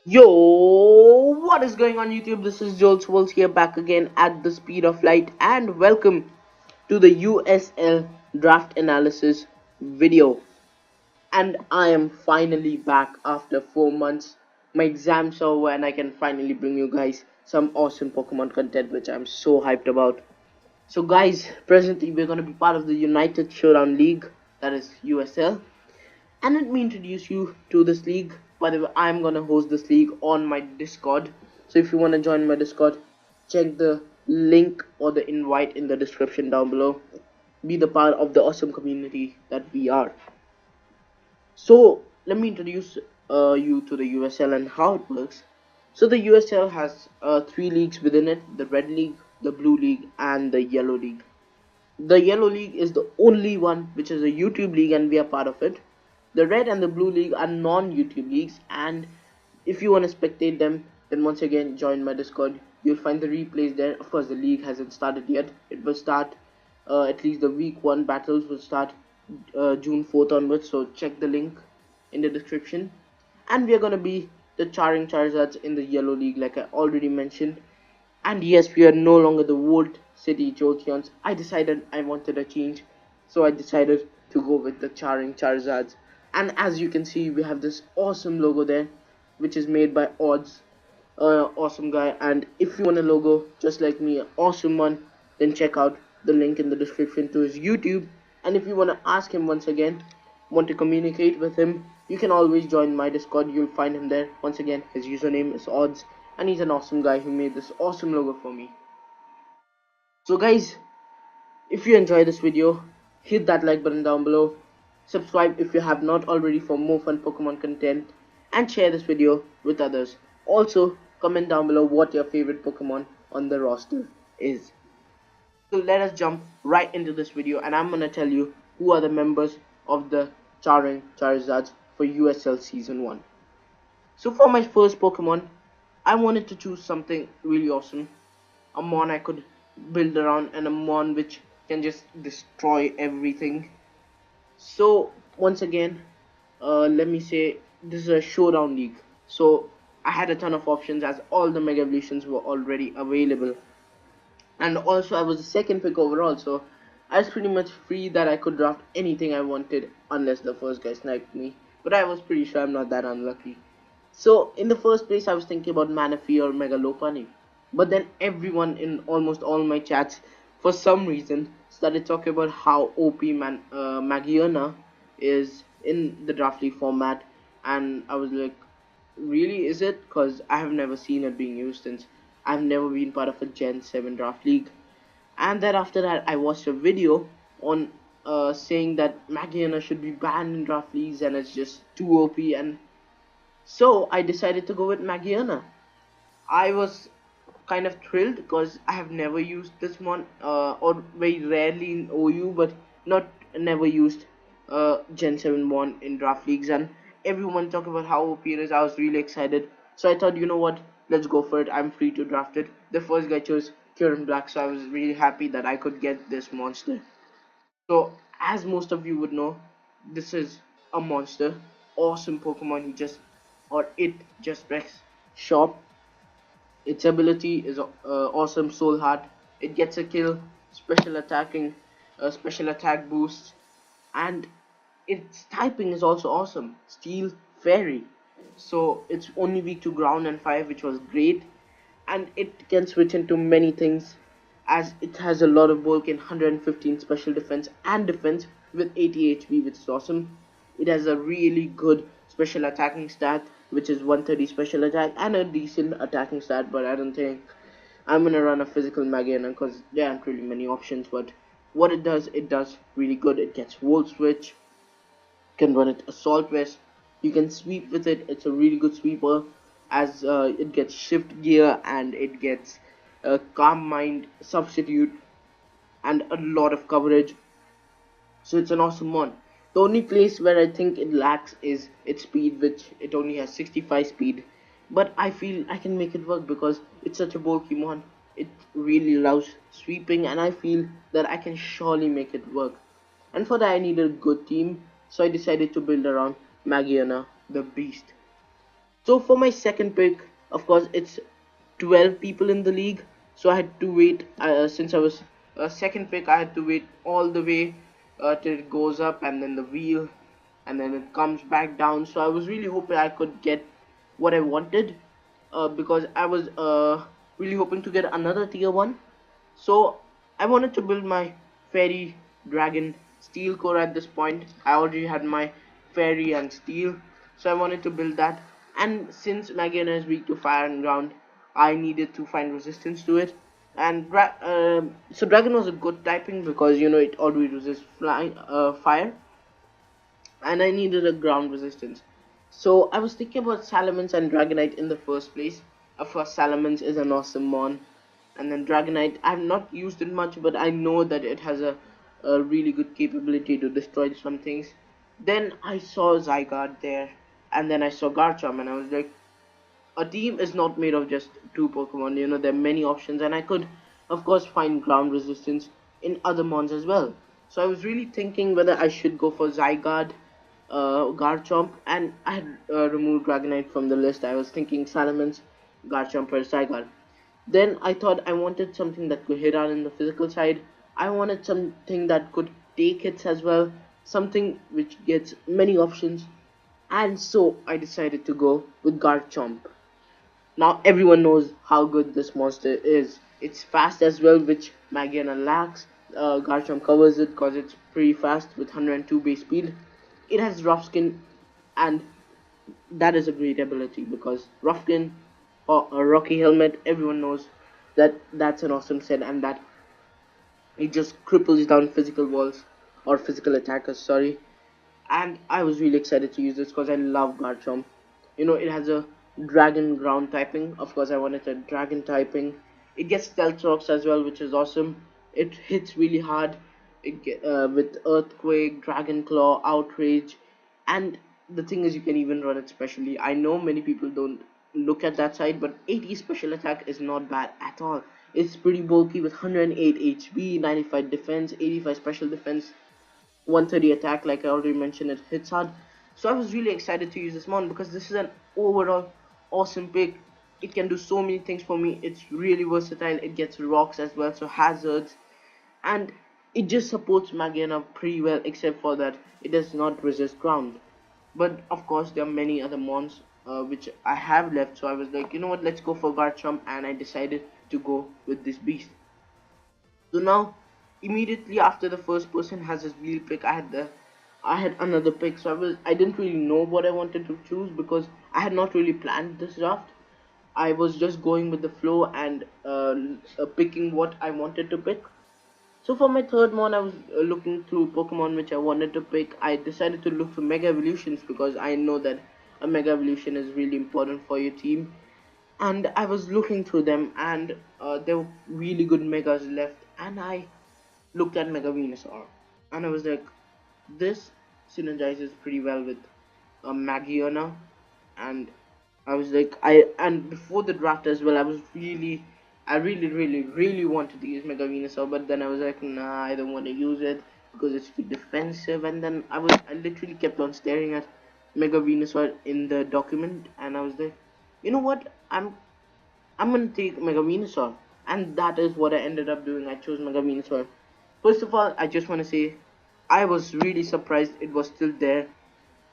Yo, what is going on YouTube? This is JoltzVoltz here back again at the speed of light and welcome to the USL draft analysis video. And I am finally back after 4 months. My exams are over and I can finally bring you guys some awesome Pokemon content which I'm so hyped about. So guys, presently we're going to be part of the United Showdown League, that is USL, and let me introduce you to this league. By the way, I'm gonna host this league on my Discord. So if you wanna join my Discord, check the link or the invite in the description down below. Be the part of the awesome community that we are. So let me introduce you to the USL and how it works. So the USL has three leagues within it: the Red League, the Blue League, and the Yellow League. The Yellow League is the only one which is a YouTube league and we are part of it. The Red and the Blue League are non-YouTube leagues, and if you want to spectate them, then once again join my Discord. You'll find the replays there. Of course, the league hasn't started yet. It will start, at least the week 1 battles will start June 4th onwards, so check the link in the description. And we are going to be the Charring Charizards in the Yellow League, like I already mentioned. And yes, we are no longer the Volt City Jolteons. I decided I wanted a change, so I decided to go with the Charring Charizards. And as you can see, we have this awesome logo there, which is made by Odds, awesome guy. And if you want a logo just like me, an awesome one, then check out the link in the description to his YouTube. And if you want to ask him once again, want to communicate with him, you can always join my Discord. You'll find him there. Once again, his username is Odds, and he's an awesome guy who made this awesome logo for me. So guys, if you enjoy this video, hit that like button down below, subscribe if you have not already for more fun Pokemon content, and share this video with others. Also, comment down below what your favorite Pokemon on the roster is. So let us jump right into this video, and I'm gonna tell you who are the members of the Charring Charizards for USL Season 1. So for my first Pokemon, I wanted to choose something really awesome. A mon I could build around, and a mon which can just destroy everything. So once again, let me say this is a showdown league. So I had a ton of options as all the Mega Evolutions were already available. And also I was the second pick overall, so I was pretty much free that I could draft anything I wanted unless the first guy sniped me. But I was pretty sure I'm not that unlucky. So in the first place, I was thinking about Manaphy or Mega Lopunny. But then everyone in almost all my chats, for some reason, started talking about how OP Magiana is in the draft league format. And I was like, really, is it? Because I have never seen it being used since I've never been part of a Gen 7 draft league. And then after that, I watched a video on saying that Magiana should be banned in draft leagues and it's just too OP, and so I decided to go with Magiana. I was kind of thrilled because I have never used this one, or very rarely in OU, but not never used Gen 7 one in draft leagues, and everyone talked about how OP it is. I was really excited. So I thought, you know what, let's go for it. I'm free to draft it. The first guy chose Kieran Black, so I was really happy that I could get this monster. So, as most of you would know, this is a monster. Awesome Pokemon. He just, or it just wrecks shop. Its ability is awesome Soul Heart. It gets a kill, special attack boost, and its typing is also awesome. Steel Fairy. So it's only weak to ground and fire, which was great, and it can switch into many things as it has a lot of bulk in 115 special defense and defense with 80 HP, which is awesome. It has a really good special attacking stat, which is 130 special attack and a decent attacking stat, but I don't think I'm gonna run a physical Magiana because there aren't really many options. But what it does really good. It gets Volt Switch, can run it Assault Vest, you can sweep with it. It's a really good sweeper as it gets Shift Gear and it gets Calm Mind Substitute and a lot of coverage. So it's an awesome one. The only place where I think it lacks is its speed, which it only has 65 speed. But I feel I can make it work because it's such a bulky mon. It really allows sweeping, and I feel that I can surely make it work. And for that I need a good team, so I decided to build around Magiana the Beast. So for my second pick, of course, it's 12 people in the league. So I had to wait, since I was second pick, I had to wait all the way till it goes up and then the wheel and then it comes back down. So I was really hoping I could get what I wanted, because I was really hoping to get another tier 1. So I wanted to build my fairy dragon steel core at this point. I already had my fairy and steel, so I wanted to build that. And since Magiana is weak to fire and ground, I needed to find resistance to it. And so dragon was a good typing because it already resists fire, and I needed a ground resistance. So I was thinking about Salamence and Dragonite in the first place. Of course, Salamence is an awesome mon, and then Dragonite, I've not used it much, but I know that it has a really good capability to destroy some things. Then I saw Zygarde there, and then I saw Garchomp, and I was like, a team is not made of just two Pokemon. There are many options, and I could, of course, find ground resistance in other mons as well. So I was really thinking whether I should go for Zygarde, Garchomp, and I had removed Dragonite from the list. I was thinking Salamence, Garchomp, or Zygarde. Then I thought I wanted something that could hit out in the physical side. I wanted something that could take hits as well, something which gets many options, and so I decided to go with Garchomp. Now everyone knows how good this monster is. It's fast as well, which Magiana lacks. Garchomp covers it because it's pretty fast with 102 base speed. It has rough skin, and that is a great ability because rough skin or a rocky helmet, everyone knows that that's an awesome set, and that it just cripples down physical walls or physical attackers. Sorry, and I was really excited to use this because I love Garchomp. It has a dragon ground typing. Of course, I wanted a dragon typing. It gets stealth rocks as well, which is awesome. It hits really hard. With earthquake, dragon claw, outrage, and the thing is, you can even run it specially. I know many people don't look at that side, but 80 special attack is not bad at all. It's pretty bulky with 108 HP, 95 defense, 85 special defense, 130 attack. Like I already mentioned, it hits hard. So I was really excited to use this mon because this is an overall awesome pick. It can do so many things for me. It's really versatile. It gets rocks as well, so hazards, and it just supports Magiana pretty well, except for that it does not resist ground. But of course there are many other mons which I have left, so I was like, you know what, let's go for Garchomp, and I decided to go with this beast. So now, immediately after the first person has his wheel pick, I had another pick. So I didn't really know what I wanted to choose because I had not really planned this draft. I was just going with the flow and picking what I wanted to pick. So for my third mon, I was looking through Pokemon which I wanted to pick. I decided to look for Mega Evolutions because I know that a Mega Evolution is really important for your team. And I was looking through them, and there were really good Megas left. And I looked at Mega Venusaur, and I was like, this synergizes pretty well with Magiana. And I was like, and before the draft as well, I really wanted to use Mega Venusaur, but then I was like, nah, I don't want to use it because it's too defensive. And then I literally kept on staring at Mega Venusaur in the document, and I was like, you know what, I'm gonna take Mega Venusaur, and that is what I ended up doing. I chose Mega Venusaur. First of all, I just want to say I was really surprised it was still there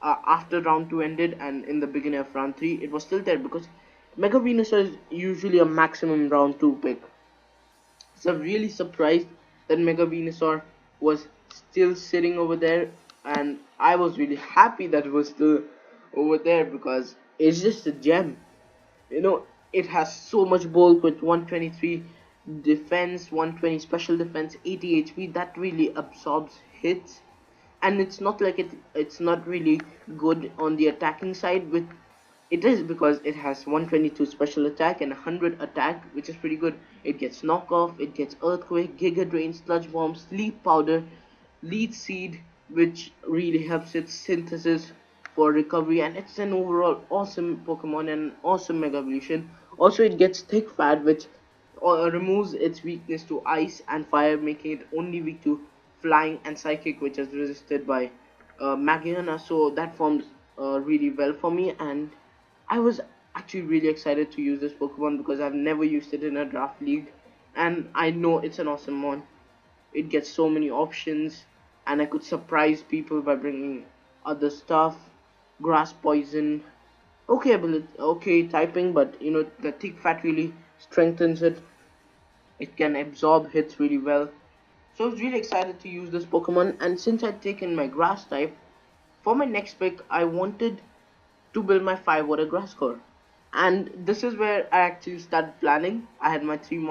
after round 2 ended, and in the beginning of round 3 it was still there because Mega Venusaur is usually a maximum round 2 pick. So I'm really surprised that Mega Venusaur was still sitting over there, and I was really happy that it was still over there because it's just a gem. you know it has so much bulk with 123 defense, 120 special defense, 80 HP. That really absorbs hits, and it's not like it's not really good on the attacking side. With it is because it has 122 special attack and 100 attack, which is pretty good. It gets knockoff, it gets earthquake, giga drain, sludge bomb, sleep powder, lead seed, which really helps its synthesis for recovery, and it's an overall awesome Pokemon and awesome Mega Evolution. Also, it gets thick fat, which removes its weakness to ice and fire, making it only weak to flying and psychic, which is resisted by Magiana. So that forms really well for me, and I was actually really excited to use this Pokemon because I've never used it in a draft league, and I know it's an awesome one. It gets so many options, and I could surprise people by bringing other stuff. Grass poison, okay ability, okay typing, but the thick fat really strengthens it. It can absorb hits really well. So I was really excited to use this Pokemon, and since I'd taken my grass type, for my next pick I wanted to build my 5 water grass core. And this is where I actually started planning. I had my 3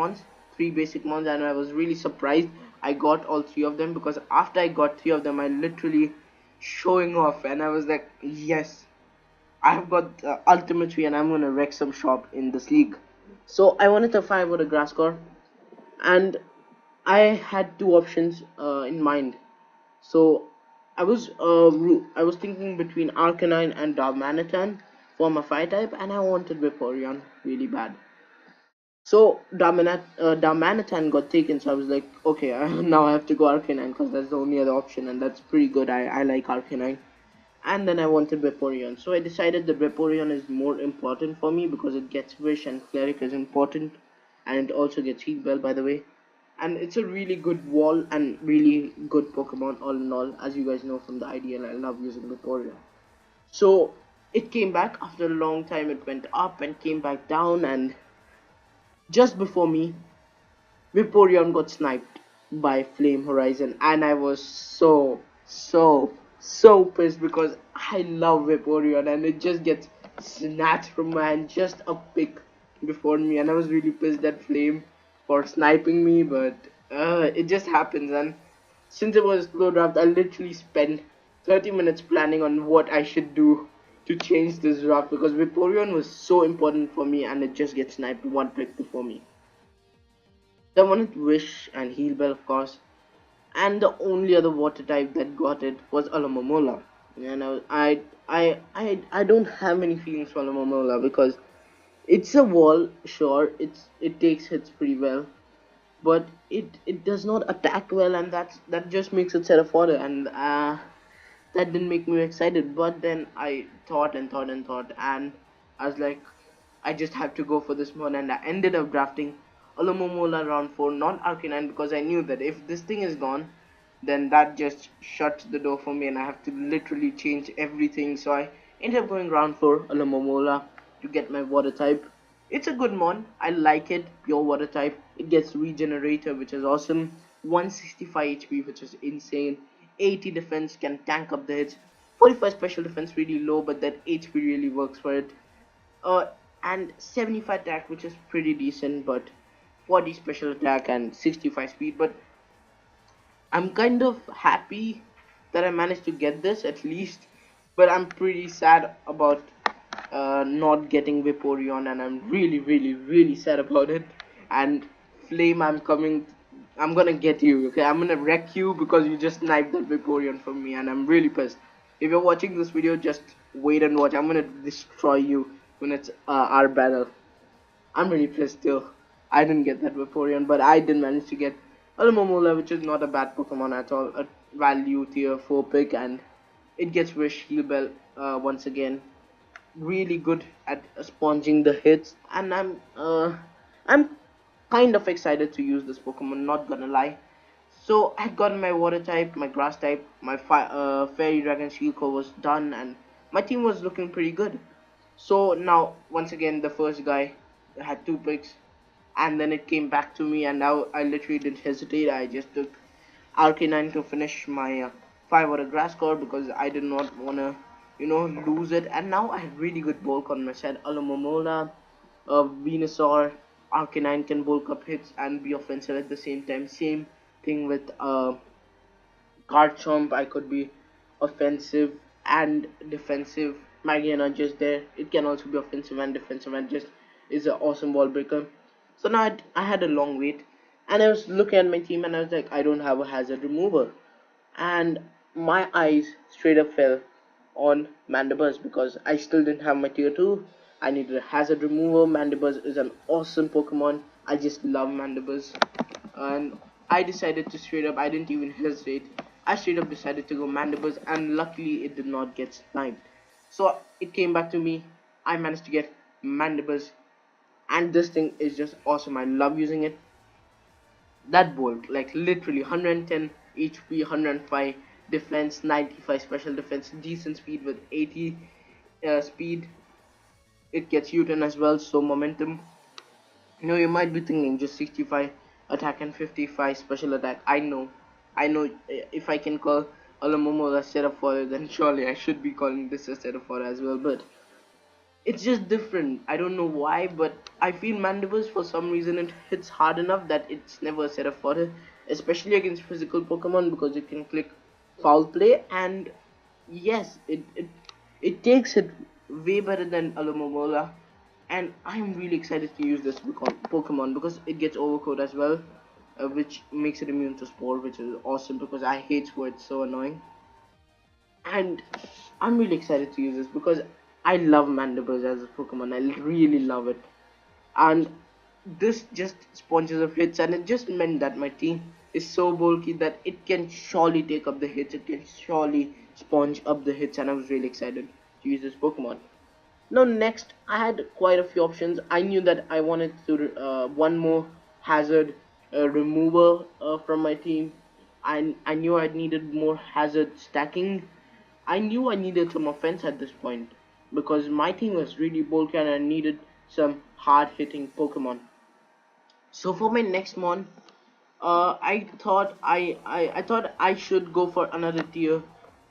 basic mons, and I was really surprised I got all 3 of them, because after I got 3 of them I literally showing off, and I was like, yes, I have got ultimate 3 and I'm gonna wreck some shop in this league. So I wanted a 5 water grass core, and I had 2 options in mind. So I was thinking between Arcanine and Darmanitan for my fire type, and I wanted Vaporeon really bad. So Darmanitan got taken, so I was like, okay, now I have to go Arcanine because that's the only other option, and that's pretty good. I like Arcanine. And then I wanted Vaporeon, so I decided that Vaporeon is more important for me because it gets Wish, and Cleric is important, and it also gets Heal Bell, by the way. And it's a really good wall and really good Pokemon all in all. As you guys know from the IDL, I love using Vaporeon. So it came back after a long time. It went up and came back down, and just before me, Vaporeon got sniped by Flame Horizon, and I was so pissed because I love Vaporeon, and it just gets snatched from my hand just a pick before me, and I was really pissed at Flame for sniping me, but it just happens. And since it was slow draft, I literally spent 30 minutes planning on what I should do to change this draft, because Vaporeon was so important for me, and it just gets sniped one pick before me. I wanted Wish and Heal Bell, of course, and the only other water type that got it was Alomomola. And I don't have any feelings for Alomomola because it's a wall, sure, it takes hits pretty well, but it does not attack well, and that just makes it set of water, and that didn't make me excited. But then I thought and thought and thought, and I was like, I just have to go for this one, and I ended up drafting Alomomola round 4, not Arcanine, because I knew that if this thing is gone, then that just shuts the door for me, and I have to literally change everything. So I ended up going round 4 Alomomola to get my water type. It's a good mon, I like it, pure water type. It gets regenerator, which is awesome, 165 HP, which is insane, 80 defense, can tank up the hits, 45 special defense, really low, but that HP really works for it. uh, and 75 attack, which is pretty decent, but 40 special attack and 65 speed. But I'm kind of happy that I managed to get this at least, but I'm pretty sad about not getting Vaporeon, and I'm really sad about it. And Flame, I'm gonna get you, okay? I'm gonna wreck you because you just sniped that Vaporeon from me, and I'm really pissed. If you're watching this video, just wait and watch. I'm gonna destroy you when it's our battle. I'm really pissed still. I didn't get that Vaporeon, but I did manage to get Alomomola, which is not a bad Pokemon at all. A value tier 4 pick, and it gets Wish, Heal Bell once again. Really good at sponging the hits, and I'm kind of excited to use this Pokemon, not gonna lie. So I had gotten my water type, my grass type, my fairy dragon shield core was done, and my team was looking pretty good. So now once again the first guy had 2 picks, and then it came back to me, and now I literally didn't hesitate. I just took Arcanine to finish my 5 water grass core because I did not wanna lose it. And now I have really good bulk on my side. Alomomola, Venusaur, Arcanine can bulk up hits and be offensive at the same time. Same thing with Garchomp. I could be offensive and defensive. Magiana just there. It can also be offensive and defensive, and just is an awesome wall breaker. So now I had a long wait, and I was looking at my team, and I was like, I don't have a hazard remover, and my eyes straight up fell on Mandibuzz because I still didn't have my tier 2. I needed a hazard remover. Mandibuzz is an awesome Pokemon. I just love Mandibuzz, and I decided to straight up, I didn't even hesitate, I straight up decided to go Mandibuzz, and luckily it did not get sniped. So it came back to me, I managed to get Mandibles, and this thing is just awesome. I love using it. That bolt, like literally 110 HP, 105 defense, 95 special defense, decent speed with 80 speed. It gets U-turn as well, so momentum. You might be thinking just 65 attack and 55 special attack. I know. If I can call Alamomo a setup for it, then surely I should be calling this a setup for it as well. But it's just different. I don't know why, but I feel Mandibles for some reason it hits hard enough that it's never a setup for it, especially against physical Pokemon because you can click foul play and yes, it takes it way better than Alamomola, and I'm really excited to use this Pokemon because it gets overcoat as well, which makes it immune to Spore, which is awesome because I hate Spore. It's so annoying, and I'm really excited to use this because I love Mandibles as a Pokemon. I really love it, and this just sponges of hits, and it just meant that my team is so bulky that it can surely take up the hits. It can surely sponge up the hits, and I was really excited to use this Pokemon. Now next, I had quite a few options. I knew that I wanted to one more hazard remover from my team. I knew I needed more hazard stacking. I knew I needed some offense at this point because my team was really bulky and I needed some hard hitting Pokemon. So for my next mon, I thought I should go for another tier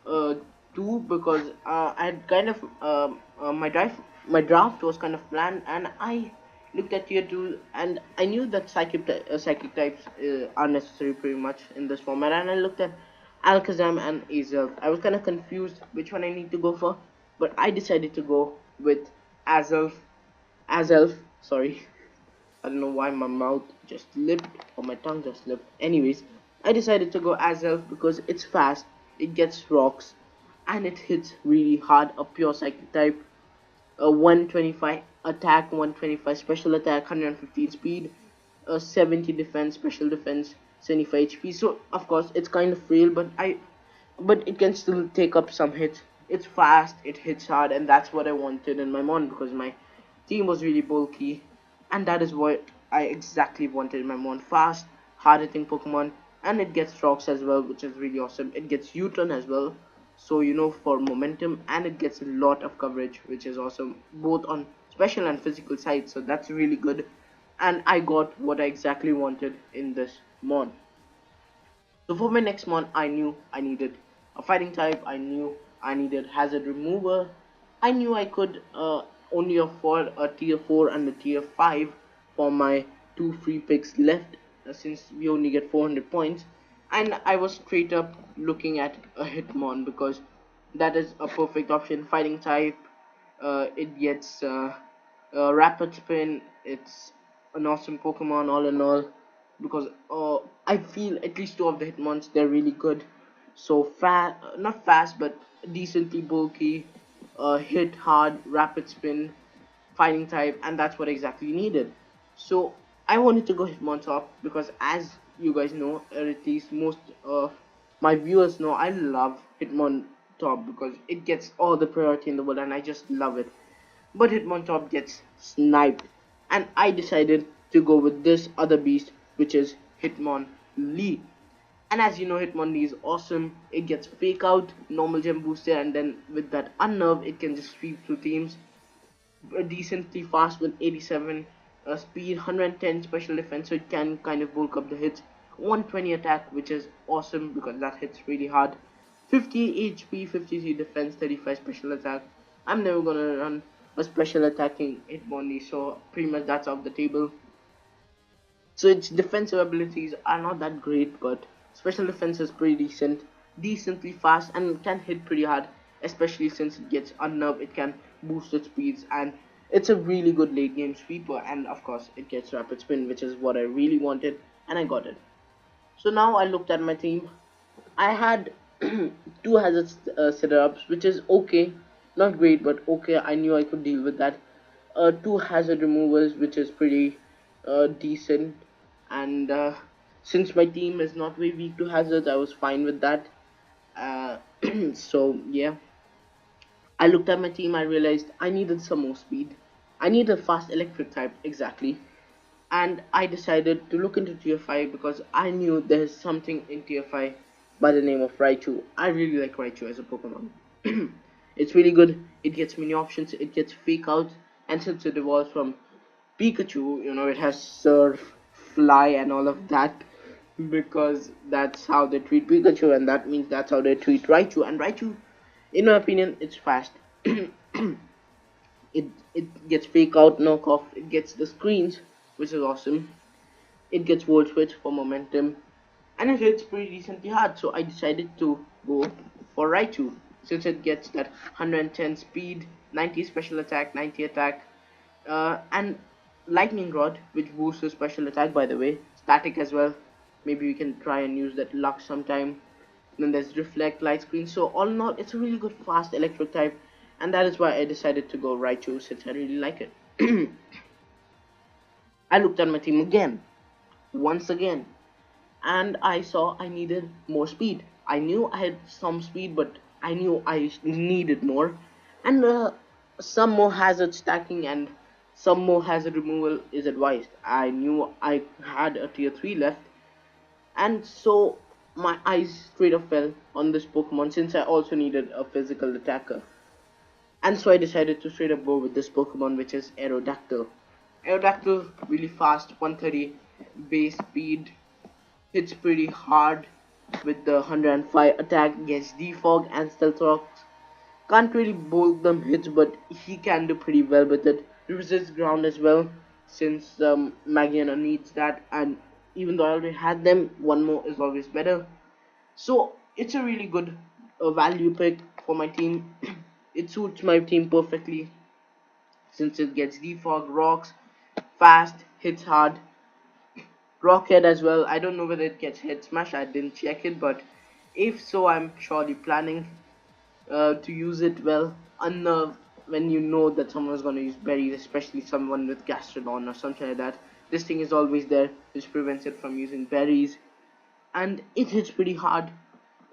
uh, two because I had kind of my draft was kind of planned and I looked at tier two and I knew that psychic types are necessary pretty much in this format, and I looked at Alakazam and Azelf. I was kind of confused which one I need to go for, but I decided to go with Azelf. Azelf, sorry. I don't know why my mouth just slipped or my tongue just slipped. Anyways, I decided to go Azelf because it's fast, it gets rocks, and it hits really hard. A pure psychic type, a 125 attack, 125 special attack, 115 speed, a 70 defense, special defense, 75 HP. So of course it's kind of frail, but it can still take up some hits. It's fast, it hits hard, and that's what I wanted in my mon because my team was really bulky, and that is what I exactly wanted in my mon. Fast, hard hitting Pokemon, and it gets rocks as well, which is really awesome. It gets U-turn as well, so for momentum, and it gets a lot of coverage, which is awesome, both on special and physical side. So that's really good, and I got what I exactly wanted in this mon. So for my next mon, I knew I needed a fighting type. I knew I needed hazard remover. I knew I could only afford a tier 4 and a tier 5 for my two free picks left, since we only get 400 points. And I was straight up looking at a Hitmon because that is a perfect option. Fighting type, it gets rapid spin. It's an awesome Pokemon all in all because I feel at least two of the Hitmons they're really good. So fast, not fast, but decently bulky, hit hard, rapid spin, fighting type, and that's what exactly needed. So I wanted to go Hitmon top because, as you guys know, or at least most of my viewers know, I love Hitmon top because it gets all the priority in the world, and I just love it. But Hitmontop gets sniped, and I decided to go with this other beast, which is Hitmonlee. And as you know, Hitmonlee is awesome. It gets fake out, normal gem booster, and then with that unnerve, it can just sweep through teams. Decently fast with 87 speed, 110 special defense, so it can kind of bulk up the hits. 120 attack, which is awesome because that hits really hard. 50 HP, 53 defense, 35 special attack. I'm never gonna run a special attacking Hitmonlee, so pretty much that's off the table. So its defensive abilities are not that great, but special defense is pretty decent, decently fast, and can hit pretty hard, especially since it gets unnerved. It can boost its speeds, and it's a really good late game sweeper. And of course, it gets rapid spin, which is what I really wanted, and I got it. So now I looked at my team. I had two hazard setups, which is okay, not great, but okay. I knew I could deal with that. Two hazard removers, which is pretty decent, and since my team is not very weak to hazards, I was fine with that. Uh, so yeah, I looked at my team, I realized I needed some more speed. I needed a fast electric type, exactly. And I decided to look into tier 5 because I knew there's something in tier 5 by the name of Raichu. I really like Raichu as a Pokemon. It's really good, it gets many options, it gets fake out, and since it evolves from Pikachu, it has Surf, Fly, and all of that because that's how they treat Pikachu, and that means that's how they treat Raichu. And Raichu, in my opinion, it's fast. It gets fake out, knockoff, it gets the screens, which is awesome. It gets volt switch for momentum, and it hits pretty decently hard. So I decided to go for Raichu since it gets that 110 speed, 90 special attack, 90 attack, and lightning rod, which boosts the special attack. By the way, static as well. Maybe we can try and use that luck sometime. Then there's reflect, light screen. So all in all, it's a really good fast electric type, and that is why I decided to go Raichu since I really like it. I looked at my team again, once again, and I saw I needed more speed. I knew I had some speed, but I knew I needed more, and some more hazard stacking and some more hazard removal is advised. I knew I had a tier 3 left, and so my eyes straight up fell on this Pokemon since I also needed a physical attacker. And so I decided to straight up go with this Pokemon, which is Aerodactyl. Aerodactyl, really fast, 130 base speed, hits pretty hard with the 105 attack, gets defog and stealth rocks. Can't really bulk them hits, but he can do pretty well with it. Resists ground as well, since Magiana needs that, and even though I already had them, one more is always better. So it's a really good value pick for my team. It suits my team perfectly since it gets defog, rocks, fast, hits hard, rocket as well. I don't know whether it gets head smash, I didn't check it, but if so, I'm surely planning to use it well. And when you know that someone is going to use berries, especially someone with Gastrodon or something like that, this thing is always there, which prevents it from using berries. And it hits pretty hard.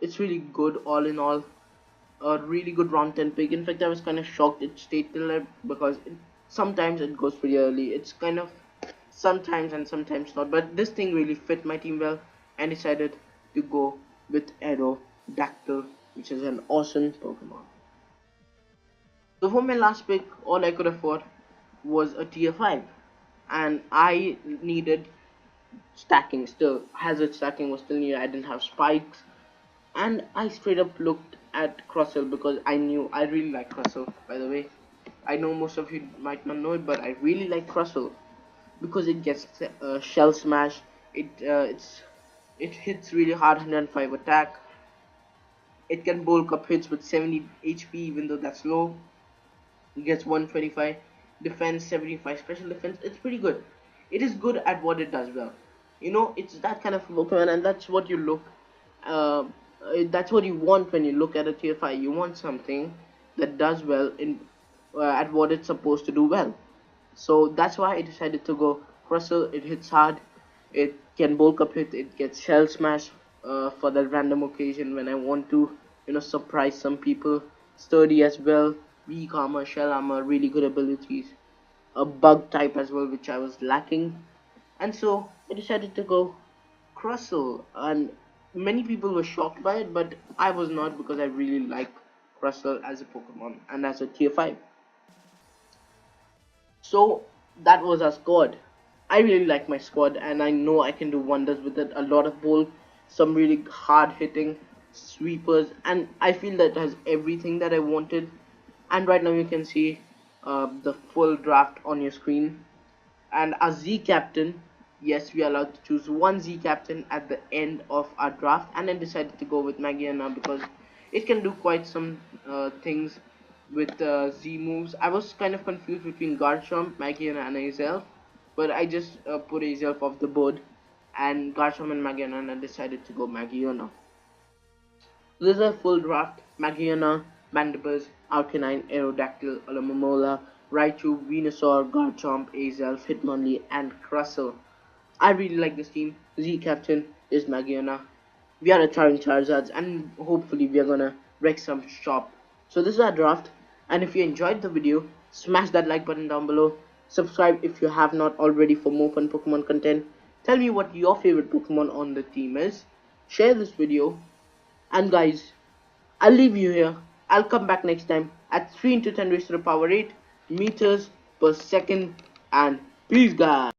It's really good all in all. A really good round 10 pick. In fact, I was kind of shocked it stayed till there because sometimes it goes pretty early. It's kind of sometimes and sometimes not. But this thing really fit my team well, and decided to go with Aerodactyl, which is an awesome Pokemon. So for my last pick, all I could afford was a tier 5, and I needed stacking still. Hazard stacking was still needed. I didn't have spikes, and I straight up looked at Crustle because I knew I really like Crustle. By the way, I know most of you might not know it, but I really like Crustle because it gets Shell Smash. It hits really hard, 105 attack. It can bulk up hits with 70 HP, even though that's low. It gets 125 defense, 75 special defense. It's pretty good. It is good at what it does well. It's that kind of Pokemon, and that's what you look. Uh, that's what you want when you look at a tier 5. You want something that does well in at what it's supposed to do well. So that's why I decided to go Crustle. It hits hard. It can bulk up hit. It gets Shell Smash for that random occasion when I want to, surprise some people. Sturdy as well. Weak armor, shell armor, really good abilities. A bug type as well, which I was lacking. And so I decided to go Crustle. And many people were shocked by it, but I was not because I really like Crustle as a Pokemon and as a tier 5. So that was our squad. I really like my squad, and I know I can do wonders with it. A lot of bulk, some really hard hitting sweepers, and I feel that has everything that I wanted. And right now you can see the full draft on your screen. And a Z captain, yes, we are allowed to choose one Z captain at the end of our draft, and I decided to go with Magiana because it can do quite some things with Z moves. I was kind of confused between Garchomp, Magiana, and Azelf, but I just put Azelf off the board, and Garchomp and Magiana, and I decided to go Magiana. So this is a full draft: Magiana, Mandibuzz, Arcanine, Aerodactyl, Alomomola, Raichu, Venusaur, Garchomp, Azelf, Hitmonlee, and Crustle. I really like this team. Z captain is Magiana. We are a Charring Charizards, and hopefully we are gonna wreck some shop. So this is our draft. And if you enjoyed the video, smash that like button down below. Subscribe if you have not already for more fun Pokemon content. Tell me what your favorite Pokemon on the team is. Share this video. And guys, I'll leave you here. I'll come back next time at 3 into 10 raised to the power 8 meters per second. And peace, guys.